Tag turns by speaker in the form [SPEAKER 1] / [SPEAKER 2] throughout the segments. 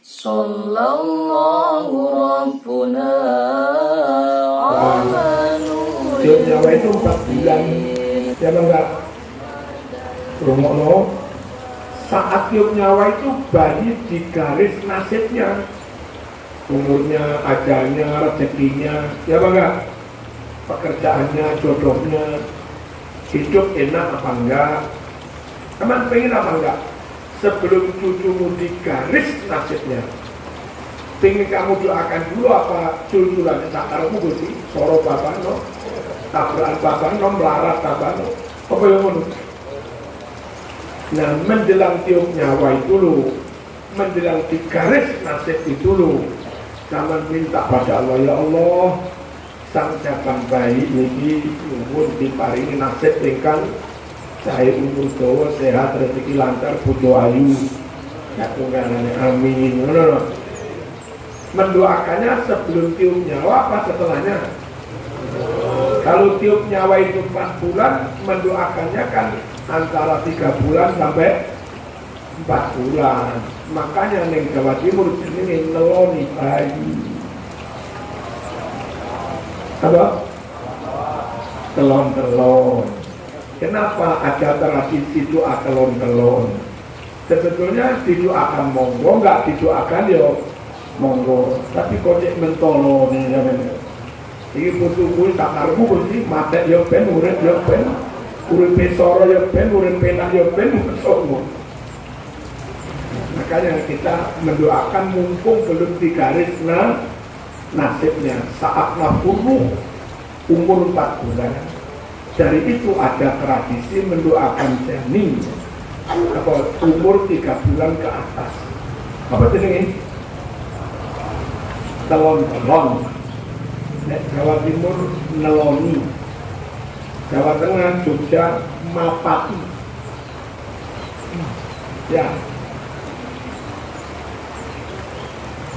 [SPEAKER 1] Sallallahu Rabbuna ala
[SPEAKER 2] tiup nyawa itu 4 bulan. Ya enggak? Rumokno saat tiup nyawa itu bayi digaris nasibnya, umurnya, ajalnya, rezekinya, ya enggak? Pekerjaannya, jodohnya, hidup enak apa enggak, teman pengen apa enggak. Sebelum cucumu digaris nasibnya, pengen kamu doakan dulu apa jul-julan sakarmu gusti, soro bapak no, tabrakan bapak no, melarat bapak no, apa yang mau. Nah, menjelang tiup nyawa itu lo, menjelang digaris nasib itu lo, jangan minta pada Allah, ya Allah, sang jaban bayi ini umur diparingi nasib ingkang saya umur dawa, sehat, rezeki lancar, butuh ayu, ya tunggangannya, amin. Mendoakannya sebelum tiup nyawa apa setelahnya? Kalau tiup nyawa itu 4 bulan, mendoakannya kan antara 3 bulan sampai 4 bulan. Makanya neng Jawa Timur ini neloni bayi. Apa? Telon-telon. Kenapa ada tradisi doa telon-telon? Sebetulnya didoakan monggo, enggak didoakan ya monggo. Tapi kok cek mentolo nih namanya. Iki putu-putu takarmu kuwi mate ya ben urip ya ben. Urip soro ya ben, urip penak ya ben sono. Makanya kita mendoakan mumpung belum digaris nasibnya saat nafuru umur 4 bulan. Dari itu ada tradisi mendoakan janin apa umur 3 bulan ke atas. Apa jenenge? Telon-telon. Nek Jawa Timur neloni, Jawa Tengah, Jogja, mapati. Ya.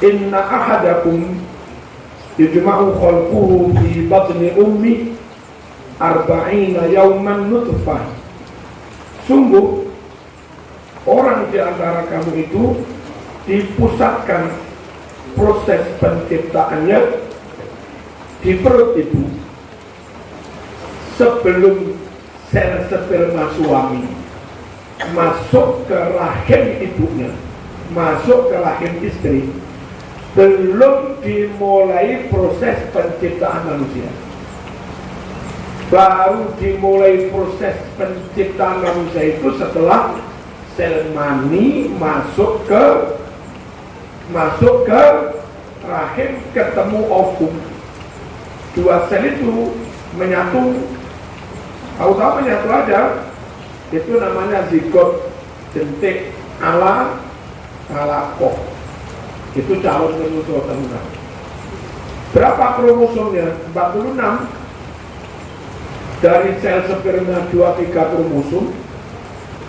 [SPEAKER 2] Inna ahadakum yujma'u khalquhu fi batni ummi arba'ina yauman nutfah. Sungguh orang di antara kamu itu dipusatkan proses penciptaannya di perut ibu sebelum sel sperma suami masuk ke rahim ibunya, masuk ke rahim istri, belum dimulai proses penciptaan manusia. Baru dimulai proses penciptaan manusia itu setelah sel mani masuk ke rahim, ketemu ovum. 2 sel itu menyatu, tahu-tahu menyatu aja, itu namanya zigot, jentik ala koh. Itu calon manusia tengah. Berapa kromosomnya? 46. Dari sel sperma 23 kromosom,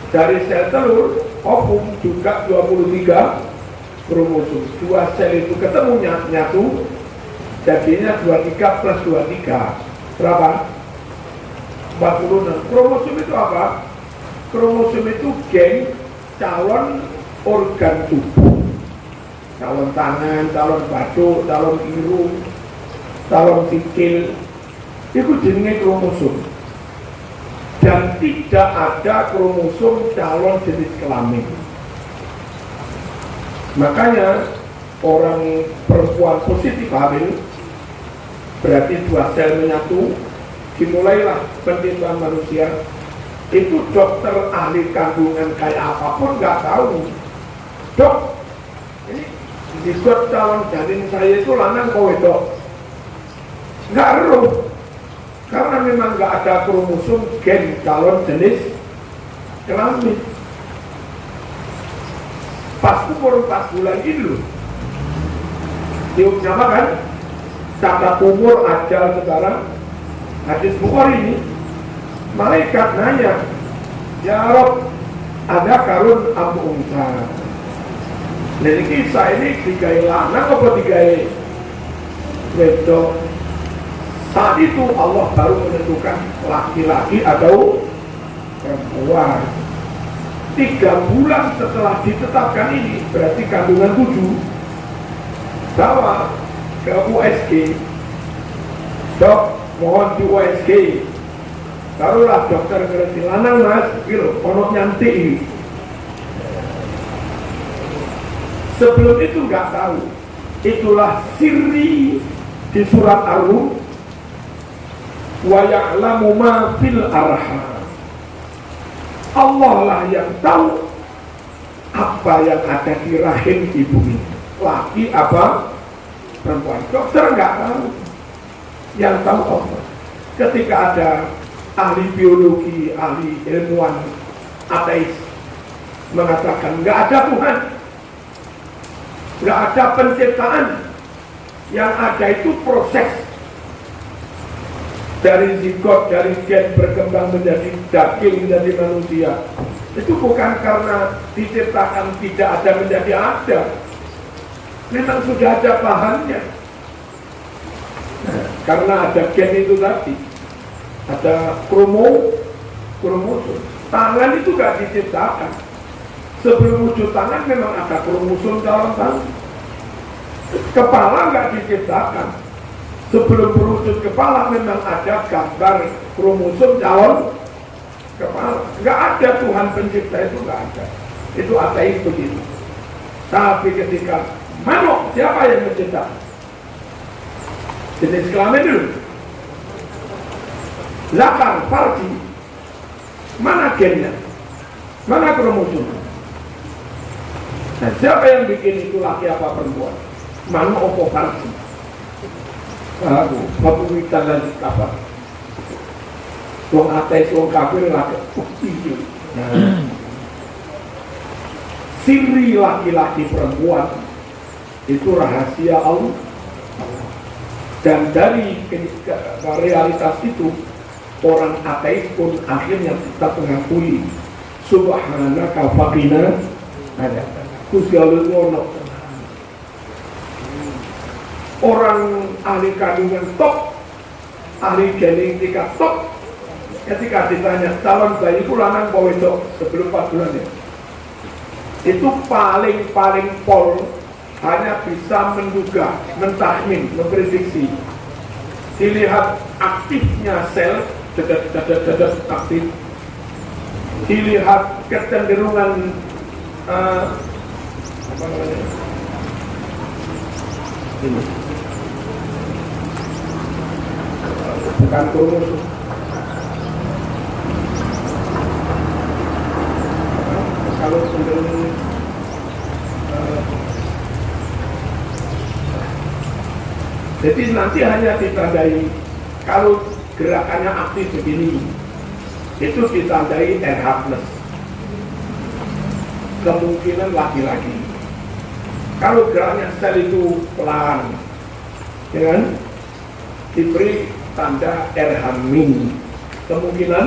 [SPEAKER 2] dari sel telur ovum juga 23 kromosom. 2 sel itu ketemu nyatu, jadinya 23 plus 23 berapa? 46. Kromosom itu apa? Kromosom itu gen calon organ tubuh, calon tangan, calon batuk, calon irung, calon sikil. Itu jenenge kromosom. Dan tidak ada kromosom calon jenis kelamin. Makanya orang perempuan positif hamil berarti 2 sel menyatu, dimulailah penciptaan manusia. Itu dokter ahli kandungan kayak apapun nggak tahu. Dok, ini zigot calon janin saya itu lanang kok wedok? Nggak eruh, karena memang nggak ada kromosom gen calon jenis kelamin. Pas umur 4 bulan ini loh, tiup nyawa kan, catat umur ajal sekarang. Hadis Bukhari ini, malaikat nanya, ya Rob, ada karun abu unsa. Jadi kisah ini digawe lanang apa digawe wedok? Saat itu Allah baru menentukan laki-laki atau perempuan. 3 bulan setelah ditetapkan ini, berarti kandungan 7, bawa ke USG. Dok, mohon di USG. Taruhlah dokter ngerti lanang mas, gitu, ono nyantik ini. Sebelum itu nggak tahu. Itulah sirri di surat Ar-Rum. Wa ya'lamu ma fil arham. Allah lah yang tahu apa yang ada di rahim ibu ini. Laki apa perempuan. Dokter nggak tahu. Yang tahu Allah. Ketika ada ahli biologi, ahli ilmuwan ateis mengatakan nggak ada Tuhan, nggak ada penciptaan, yang ada itu proses dari zigot, dari gen berkembang menjadi daging, menjadi manusia. Itu bukan karena diciptakan tidak ada menjadi ada, memang sudah ada bahannya. Karena ada gen itu tadi, ada kromosom. Tangan itu gak diciptakan. Sebelum wujud tangan memang ada kromosom dalam tangan. Kepala gak diciptakan. Sebelum berwujud kepala memang ada gambar kromosom calon kepala. Gak ada Tuhan pencipta, itu gak ada. Itu ateis begitu. Tapi ketika manuk, siapa yang mencipta? Jenis kelamin dulu. Zakar, farji, mana gennya? Mana kromosom? Nah, siapa yang bikin itu laki apa perempuan? Mana opo farji? Pemuritan lanjut kapal. Wong ateis, wong kafir, laki itu. Siri laki-laki perempuan itu rahasia Allah. Dan dari realitas itu, orang ateis pun akhirnya tetap mengakui subhanaka faqina ada kusyalul ngono. Orang ahli kandungan top, ahli genetika top, ketika ditanya calon bayi itu lanang apa wedok sebelum 4 bulan ya, itu paling pol hanya bisa menduga, mentahmin, memprediksi. Dilihat aktifnya sel, dadat aktif. Dilihat kecenderungan apa namanya? Ini. Bukan kromosom. Kalau cenderung jadi nanti hanya ditandai kalau gerakannya aktif begini, itu ditandai Erbhardt. Kemungkinan laki-laki. Kalau geraknya sel itu pelan, dengan diberi tanda Erbhardt, kemungkinan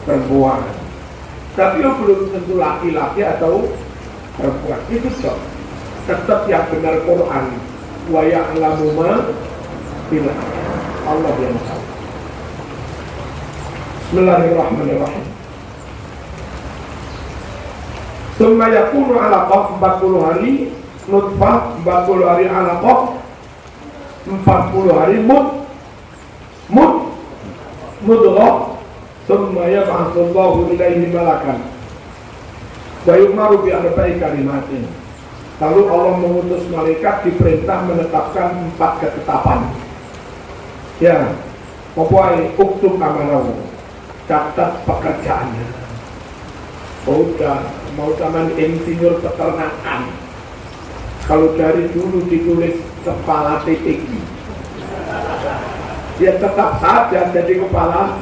[SPEAKER 2] perempuan. Tapi belum tentu laki-laki atau perempuan. Itu tetap yang benar Quran. Wa ya'lamu ma fil arham. Allah yang tahu. Bismillahirrahmanirrahim. Summa yakunu alaqah 40 hari, nutfah 40 hari alaqah, 40 hari mudghah, summa yab'atsullahu ilaihi malakan wa yu'maru bi arba'i kalimatin. Lalu Allah mengutus malaikat diperintah menetapkan 4 ketetapan. Ya, mempunyai uktub amalahu, catat pekerjaannya. Udah mau zaman insinyur peternakan. Kalau dari dulu ditulis kepala TPQ, dia tetap saja jadi kepala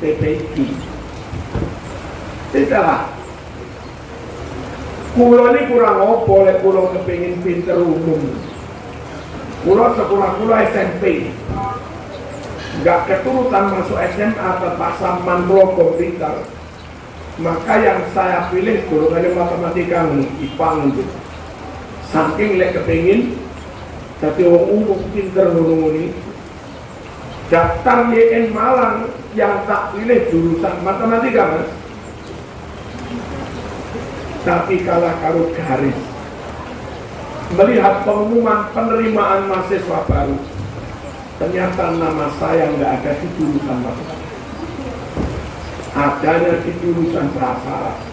[SPEAKER 2] TPQ. Tidak. Kulo ini kurang opo, lek kulo kepingin pinter umum. Kulo sekolah kulo SMP, nggak keturutan masuk SMA terpaksa manpro pinter. Maka yang saya pilih golongan matematika IPA gitu. Saking lek kepingin jadi orang umum pinter ngomong. Daftar YN Malang yang tak pilih jurusan matematika mas. tapi kalah karo garis. Melihat pengumuman penerimaan mahasiswa baru, ternyata nama saya nggak ada di jurusan matematika, adanya di jurusan prasarana.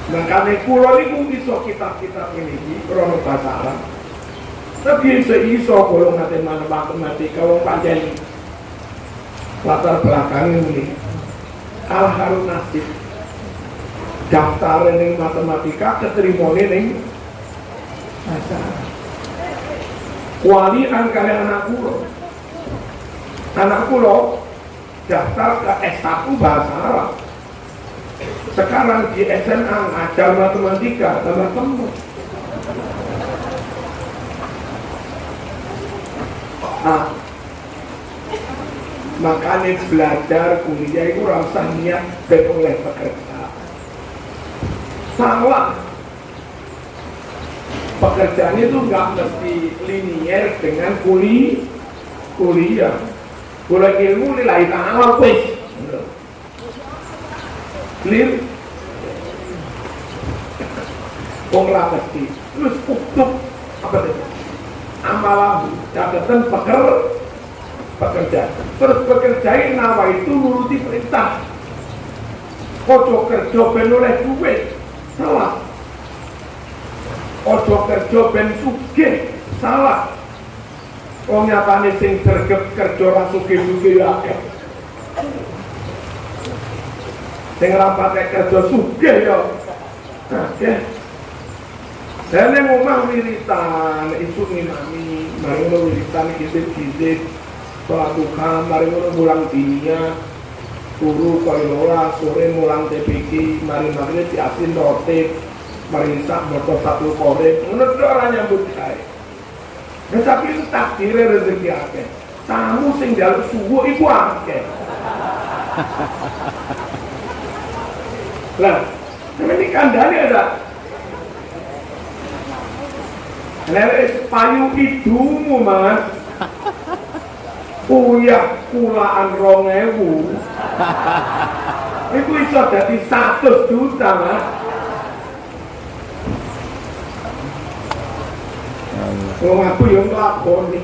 [SPEAKER 2] Makanya kulo niku iso kitab-kitab ini krono basa Arab. Tapi iso golong matematika wong pancen latar belakang ini Al Harun Nasib daftar ning matematika keterimone ning basa Arab. Walian kalian anak kulo daftar ke S1 bahasa Arab. Sekarang di SMA ngajar matematika tambah temu. Makanya belajar kuliah itu rasa niat ben oleh pekerja. Salah. Pekerjaan itu nggak mesti linier dengan kuliah. Kuliah ilmu nilai ta'ala wis. Clear? Wong ra mesti. Terus utuh apa itu? Amalahu, catatan pekerja. Terus pekerja nawa itu nuruti perintah. Ojo kerja ben oleh duit. Salah. Ojo kerja ben sugih. Salah. Wong nyatane sing sregep kerja ra sugih-sugih akeh. Sing rapate kerja sugih ya. Oke. Dene ngomong wiritan, isu ngimami, mari ngono wiritan kisih-kisih sholat duha, mari ngono mulang dinia, turu koilola, sore mulang TPK, mari maghrib diasin rotip, mari isak moto satu korek, ngono ora nyambut gawe. Nah, tapi takdire rezeki akeh. Tamu sing njaluk suwuk iku akeh. Lah, ini kandane ada. Leres payu hidungmu mas. Uyah kulaan 2000. Itu bisa jadi 100 juta mas. Wong aku yang nglakoni.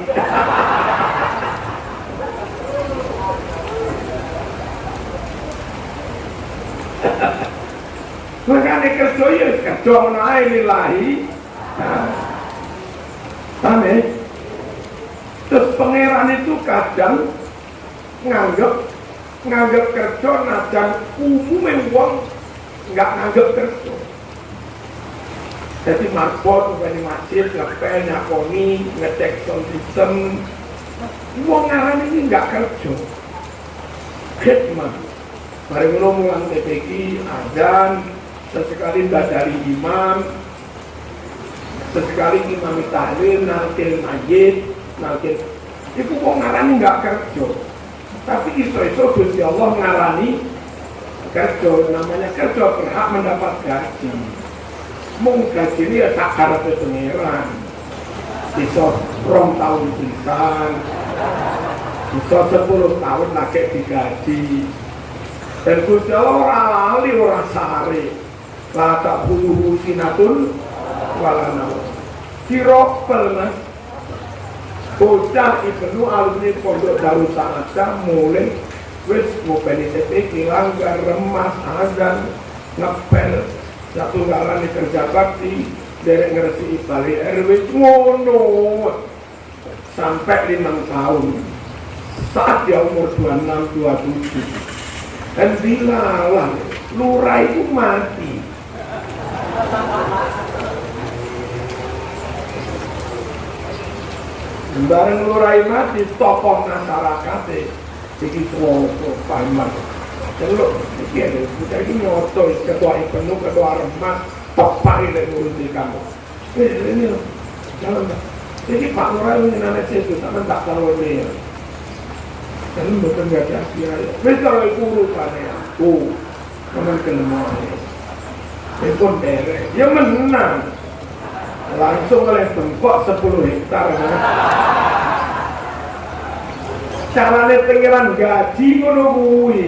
[SPEAKER 2] Makanya kerja ya kerja nae lillahi. Tane. Terus pangeran itu kadang nganggep kerja najan umumnya wong nggak nganggep kerja. Jadi marbot di masjid ngepel nyakoni ngecek sound system. Wong ngaran ini nggak kerja. Khidmat. Mari mulang TPK adzan. Sesekali dari imam, sesekali imam tahlil, nakil majid, nakil. Itu kok ngarani nggak kerja, tapi iso-iso Gusti Allah ngarani kerja, namanya kerja berhak mendapat gaji. Mung gaji ini ya sakar pengeran, iso 2 tahun pisan, iso 10 tahun lagi digaji. Dan Gusti Allah ora lali ora sare. La ta'khudhuhu sinatun wala nawm. Dirokpel mas. Bocah Ibnu alumni Pondok Darus Sa'adah mulai wis ngopeni TPK langgar remas azan ngepel satu ngaran kerja bakti derek ngresi bali RW ngono sampai 5 tahun saat dia umur 26-27 dan dilalah lurah itu mati. Bareng lurai mati tokoh masyarakat iki suwoto paman celuk iki ada kita iki nyoto ketua Ibnu ketua Remas tepak ini ngurusi kamu ini jangan jadi Pak Lurah mengenai itu sama tak tahu ini dan bukan gak kira wis kalau iku urusane aku teman kelemah ini pun derek ya menang langsung oleh bengkok 10 hektar carane pengiran gaji ngono kuwi.